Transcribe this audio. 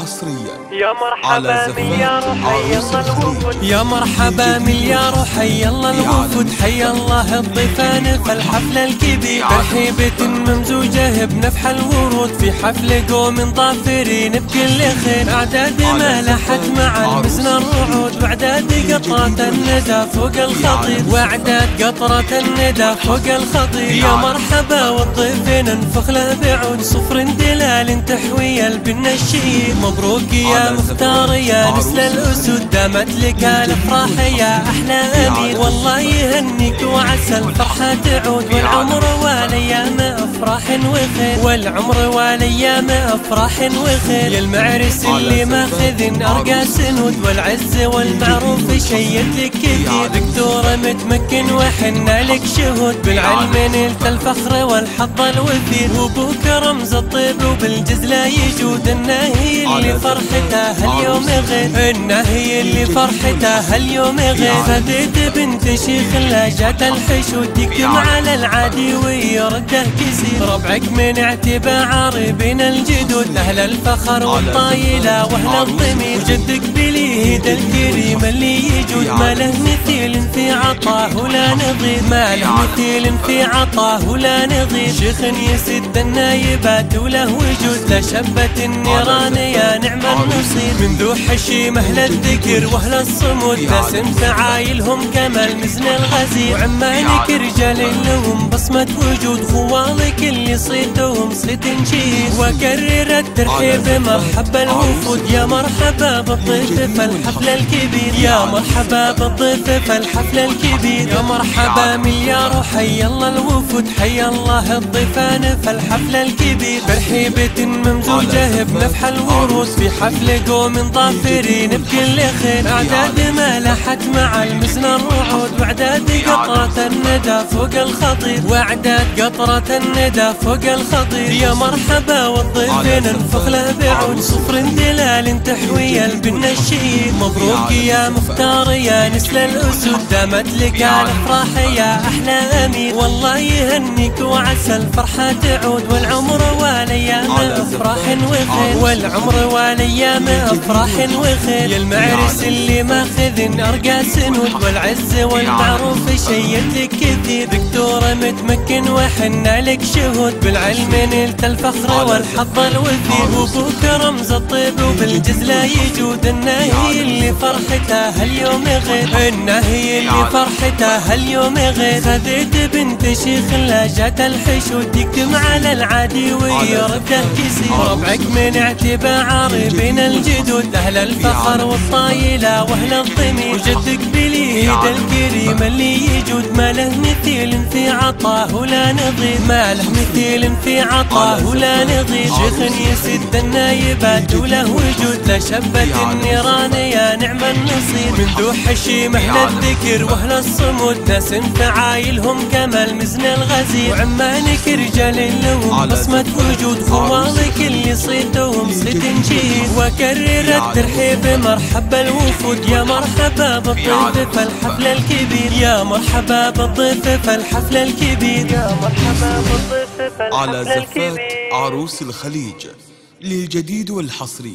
حصريا يا مرحبا مليار حي الله الوفود، يا مرحبا مليار حي الله الوفود، حي الله الضيفان في الحفل الكبير، ترحيبة ممزوجة بنفح الورود في حفل قوم ظافرين بكل خير، اعداد ما لحت مع المزن الرعود، واعداد قطرة الندى فوق الخطيب، واعداد قطرة الندى فوق الخطيب. يا مرحبا والضيفين انفخ له بعود، صفر دلال تحوي البن الشيب، مبروك يا مختار يا نسل الأسود، دامت لك الأفراح يا أحلى أمير، والله يهنيك وعسى الفرحة تعود، والعمر والأيام أفراح وخير، والعمر والأيام أفراح وخير. يا المعرس اللي ماخذ أرقى سنود، والعز والمعروف شيد لك كثير، دكتور متمكن وحنا لك شهود، بالعلم نلت الفخر والحظ الوفير، وابوك رمز الطيب وبالجزلة يجود، النهي اللي فرحتها اليوم غير، النهي اللي فرحتها اليوم غير. فديت بنت شيخ لا جات الحشود، تكتم على العادي ويرده كسير، ربعك من اعتبار بين الجدود، اهل الفخر والطايلة واهل الضمير، وجدك باليد الكريم اللي يجود، ما له مثيل في عطاه ولا نظير، ما له مثيل في عطاه ولا نظير، شيخ يسد النايبات وله وجود، لا شبة النيران يا نعم النصير، من ذو حشيم اهل الذكر واهل الصمود، ناس فعايلهم كما المزن الغزير، وعمالك رجال لهم بصمة وجود، خوالك اللي صيتهم صيت نشيد، وكرر الترحيب مرحبا الوفود، يا مرحبا بالضيف في الحفل الكبير، يا مرحبا بالضيف في الحفل الكبير، يا مرحبا مليار حي الله الوفود، حي الله الضيفان في الحفل الكبير، ترحيبة ممزوجة بنفح الورود في حفل قوم ظافرين بكل خير، اعداد ما لحت مع المزن الرعود، واعداد قطرة الندى فوق الخطير، واعداد قطرة الندى فوق الخطير. يا مرحبا والضيفين انفخ له بعود، صفر دلال تحوي البن الشيب، مبروك يا مختار يا نسل الأسود، دامت لك الافراح يا احلى امير، والله يهنيك وعسى الفرحة تعود، والعمر والايام افراح وخير، والعمر والايام افراح وخير. يا المعرس اللي ماخذ ارقى سنود، والعز والمعروف شيد لك كثير، دكتور متمكن وحنا لك شهود، بالعلم نلت الفخر والحظ الوفير، وابوك رمز الطيب وبالجزلة يجود، النهي اللي فرحتها اليوم غير، النهي اللي فرحتها اليوم غير. خذيت بنت شيخ لا جات الحشود، تكتم على العادي ويرده كسير، ربعك من اعتبار بين الجدود، اهل الفخر والطايلة واهل الضمير، وجدك باليد الكريم اللي يجود، ما له مثيل في عطاه ولا نظير، ما له مثيل في عطاه ولا نظير، شيخ يسد النايبات وله وجود، لا شبة النيران يا نعم النصير، من ذو حشيم اهل الذكر واهل الصمود، ناس فعايلهم كما المزن الغزير، وعمالك رجال لهم بصمة وجود، خوالك اللي صيتهم صيت نشيد، وكرر الترحيب مرحبا الوفود، يا مرحبا بالضيف في الحفل الكبير، يا مرحبا بالضيف في الحفل الكبير، يا مرحبا بالضيف في الحفل على الكبير. زفات عروس الخليج للجديد والحصري.